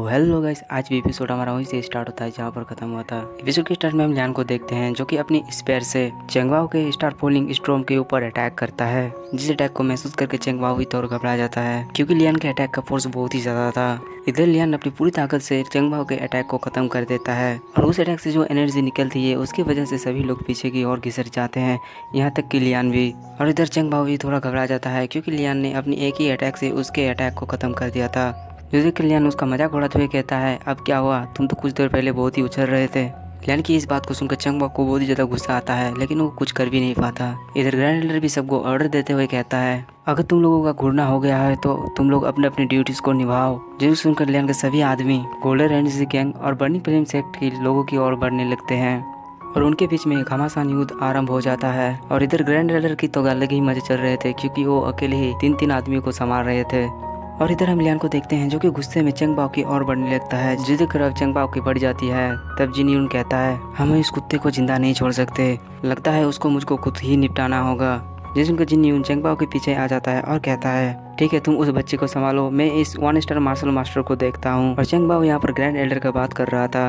Hello guys, आज भी episode हमारा वहीं से स्टार्ट होता है जहाँ पर खत्म हुआ था। एपिसोड के स्टार्ट में हम लियान को देखते हैं जो कि अपनी स्पेयर से चेंगवाओ के स्टार फॉलिंग स्टॉर्म के ऊपर अटैक करता है, जिस अटैक को महसूस करके चेंगवाओ भी तौर घबरा जाता है क्योंकि लियान के अटैक का फोर्स बहुत ही ज्यादा था। इधर लियान अपनी पूरी ताकत से चेंगवाओ के अटैक को खत्म कर देता है और उस अटैक से जो एनर्जी निकलती है उसकी वजह से सभी लोग पीछे की ओर घिसर जाते हैं, यहाँ तक कि लियान भी। और इधर चेंगवाओ भी थोड़ा घबरा जाता है क्योंकि लियान ने अपनी एक ही अटैक से उसके अटैक को खत्म कर दिया था। जिसे कि लियान उसका मजाक उड़ाते हुए कहता है, अब क्या हुआ, तुम तो कुछ देर पहले बहुत ही उछल रहे थे। लियान की इस बात को सुनकर चेंगवाओ को बहुत ही ज्यादा गुस्सा आता है, लेकिन वो कुछ कर भी नहीं पाता। इधर ग्रैंड लीडर भी सबको ऑर्डर देते हुए कहता है, अगर तुम लोगों का घूरना हो गया है तो तुम लोग अपने अपनी ड्यूटीज को निभाओ। जिसे सुनकर लियान के सभी आदमी गोल्डन रेंजर्स गैंग और बर्निंग फ्लेम सेक्ट के लोगों की ओर बढ़ने लगते हैं और उनके बीच में घमासान युद्ध आरंभ हो जाता है। और इधर ग्रैंड लीडर की तो अलग ही मजे चल रहे थे क्योंकि वो अकेले ही तीन आदमियों को संभाल रहे थे। और इधर हम लियान को देखते हैं जो कि गुस्से में चेंगबाओ की ओर बढ़ने लगता है, जिससे खराब चेंगबाओ की बढ़ जाती है। तब जिन यून कहता है, हमें इस कुत्ते को जिंदा नहीं छोड़ सकते, लगता है उसको मुझको खुद ही निपटाना होगा। जिसको जिन यून चेंगबाओ के पीछे आ जाता है और कहता है, ठीक है, तुम उस बच्चे को संभालो, मैं इस 1 स्टार मार्शल मास्टर को देखता हूँ। और चेंगबाओ यहाँ पर ग्रैंड एल्डर का बात कर रहा था।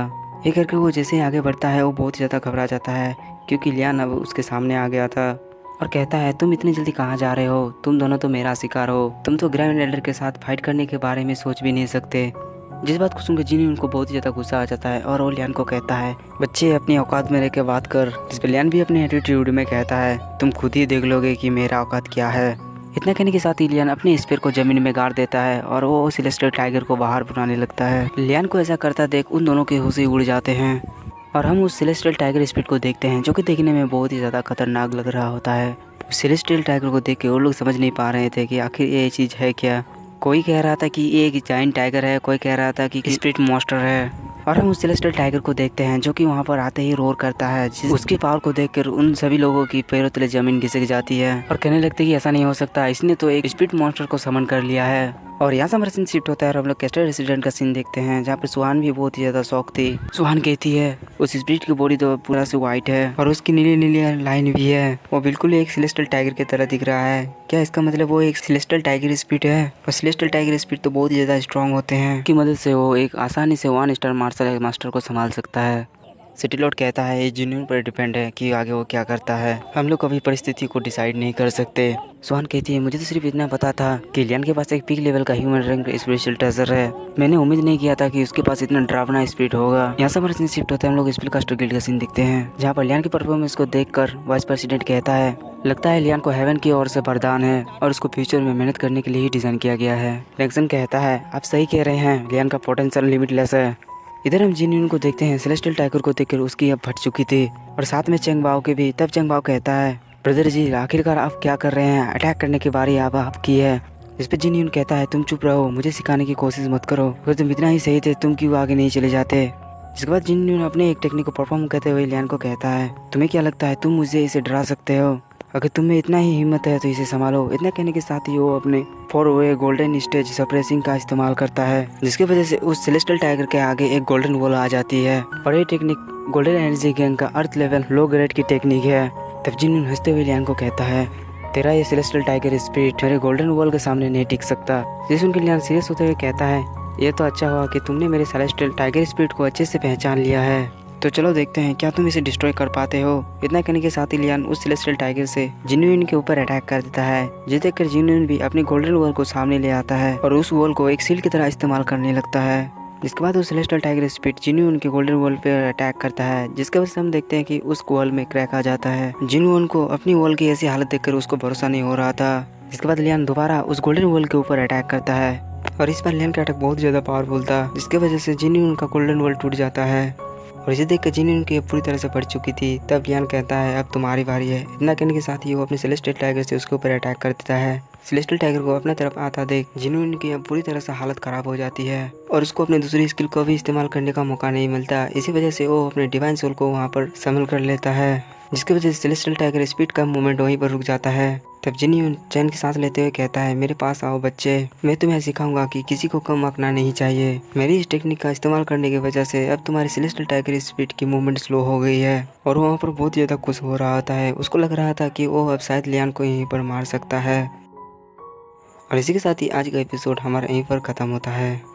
ये करके वो जैसे ही आगे बढ़ता है वो बहुत ही ज्यादा घबरा जाता है क्योंकि लियान अब उसके सामने आ गया था और कहता है, तुम इतनी जल्दी कहाँ जा रहे हो, तुम दोनों तो मेरा शिकार हो, तुम तो ग्रैंड एल्डर के साथ फाइट करने के बारे में सोच भी नहीं सकते। जिस बात को सुनकर जिनी उनको बहुत ही ज्यादा गुस्सा आ जाता है और वो लियान को कहता है, बच्चे अपनी औकात में रह के बात कर। जिस पर लियान भी अपने एटीट्यूड में कहता है, तुम खुद ही देख लोगे कि मेरा औकात क्या है। इतना कहने के साथ ही लियान अपने स्पेयर को जमीन में गाड़ देता है और वो सेलेस्टियल टाइगर को बाहर बुलाने लगता है। लियान को ऐसा करता देख उन दोनों के होश ही उड़ जाते हैं और हम उस सेलेस्टियल टाइगर स्पीड को देखते हैं जो कि देखने में बहुत ही ज़्यादा खतरनाक लग रहा होता है। सेलेस्टियल टाइगर को देख के वो लोग समझ नहीं पा रहे थे कि आखिर ये चीज़ है क्या। कोई कह रहा था कि ये एक जायंट टाइगर है, कोई कह रहा था कि स्पिरिट मॉन्स्टर है। और हम उस सेलेस्टियल टाइगर को देखते हैं जो कि वहाँ पर आते ही रोर करता है। उसकी पावर को देखकर उन सभी लोगों की पैरों तले जमीन घिसक जाती है और कहने लगते कि ऐसा नहीं हो सकता, इसने तो एक स्पिरिट मॉन्स्टर को समन कर लिया है। और यहाँ से हमारा सीन शिफ्ट होता है और हम लोग कैस्टर रेसिडेंट का सीन देखते हैं जहाँ पर सुहान भी बहुत ही ज्यादा शौक थी। सुहान कहती है, उस स्पिरिट की बॉडी तो पूरा से व्हाइट है और उसकी नीली नीली लाइन भी है, वो बिल्कुल एक सेलेस्टियल टाइगर की तरह दिख रहा है। क्या इसका मतलब वो एक सेलेस्टियल टाइगर स्पिरिट है? और सेलेस्टियल टाइगर स्पिरिट तो बहुत ही ज्यादा स्ट्रॉन्ग होते हैं, की मदद से वो एक आसानी से 1 स्टार मार्शल मास्टर को संभाल सकता है। सिटी लॉर्ड कहता है, ये जिन्यून पर डिपेंड है कि आगे वो क्या करता है, हम लोग कभी परिस्थिति को डिसाइड नहीं कर सकते। सुहान कहती है, मुझे तो सिर्फ इतना पता था कि लियान के पास एक पीक लेवल का ह्यूमन रैंक स्पेशल ट्रेजर है, मैंने उम्मीद नहीं किया था कि उसके पास इतना डरावना स्पिरिट होगा। यहाँ से हमारा सीन शिफ्ट होता है, हम लोग स्पेलकास्टर गिल्ड का सीन दिखते हैं जहाँ पर लियान की परफॉर्मेंस को देखकर वाइस प्रेसिडेंट कहता है, लगता है लियान को हेवन की ओर से वरदान है और उसको फ्यूचर में मेहनत करने के लिए ही डिजाइन किया गया है। नेक्सन कहता है, आप सही कह रहे हैं, लियान का पोटेंशियल लिमिटलेस है। इधर हम जिन को देखते हैं, सेलेस्टियल टाइगर को देखकर उसकी अब फट चुकी थी और साथ में चेंगबाओ के भी। तब चेंगबाओ कहता है, ब्रदर जी, आखिरकार आप क्या कर रहे हैं, अटैक करने की बारी अब आपकी है। इस पर जिन कहता है, तुम चुप रहो, मुझे सिखाने की कोशिश मत करो, अगर तुम इतना ही सही थे तुम क्यों आगे नहीं चले जाते। इसके बाद जिन अपने एक टेक्निक को परफॉर्म करते हुए लियान को कहता है, तुम्हें क्या लगता है तुम मुझे इसे डरा सकते हो, अगर तुम्हें इतना ही हिम्मत है तो इसे संभालो। इतना कहने के साथ ही वो अपने 4 गोल्डन स्टेज सप्रेसिंग का इस्तेमाल करता है, जिसकी वजह से उस सेलेस्टियल टाइगर के आगे एक गोल्डन वॉल आ जाती है। और ये टेक्निक गोल्डन एनर्जी गैंग का अर्थ लेवल लो ग्रेड की टेक्निक है। तब जिन हंसते हुए लियान को कहता है, तेरा ये सेलेस्टियल टाइगर स्पिरिट मेरे गोल्डन वॉल के सामने नहीं टिक सकता। जिस उनके लियान सीरियस होते हुए कहता है, ये तो अच्छा हुआ कि तुमने मेरे सेलेस्टियल टाइगर स्पिरिट को अच्छे से पहचान लिया है, तो चलो देखते हैं क्या तुम इसे डिस्ट्रॉय कर पाते हो। इतना कहने के साथ ही लियान उस सेलेस्टियल टाइगर से जिन्यून के ऊपर अटैक कर देता है, जिसे देखकर जिन्यून भी अपनी गोल्डन वॉल को सामने ले आता है और उस वॉल को एक सील की तरह इस्तेमाल करने लगता है। इसके बाद उस सेलेस्टियल टाइगर स्पिरिट जिन्यून के गोल्डन वॉल पे अटैक करता है, जिसके वजह से हम देखते हैं कि उस वॉल में क्रैक आ जाता है। जिन्यून को अपनी वॉल की ऐसी हालत देखकर उसको भरोसा नहीं हो रहा था। इसके बाद लियान दोबारा उस गोल्डन वॉल के ऊपर अटैक करता है और इस बार लियान का अटैक बहुत ज्यादा पावरफुल था, जिसकी वजह से जिन्यून का गोल्डन वॉल टूट जाता है और इसे देखकर जिन्यून की पूरी तरह से बढ़ चुकी थी। तब लियान कहता है, अब तुम्हारी बारी है। इतना कहने के साथ ही वो अपने सेलेस्टियल टाइगर से उसके ऊपर अटैक कर देता है। सेलेस्टियल टाइगर को अपने तरफ आता देख जिन्यून की अब पूरी तरह से हालत खराब हो जाती है और उसको अपनी दूसरी स्किल को भी इस्तेमाल करने का मौका नहीं मिलता। इसी वजह से वो अपने डिवाइन सोल को वहाँ पर शामिल कर लेता है, जिसकी वजह से सेलेस्टियल टाइगर स्पीड का मूवमेंट वहीं पर रुक जाता है। तब जिन्यून चैन की सांस लेते हुए कहता है, मेरे पास आओ बच्चे, मैं तुम्हें सिखाऊंगा कि किसी को कम आंकना नहीं चाहिए। मेरी इस टेक्निक का इस्तेमाल करने की वजह से अब तुम्हारी सेलेस्टियल टाइगर स्पीड की मूवमेंट स्लो हो गई है। और वहाँ पर बहुत ज़्यादा खुश हो रहा होता है, उसको लग रहा था कि वो अब शायद लियान को यहीं पर मार सकता है। और इसी के साथ ही आज का एपिसोड हमारा यहीं पर ख़त्म होता है।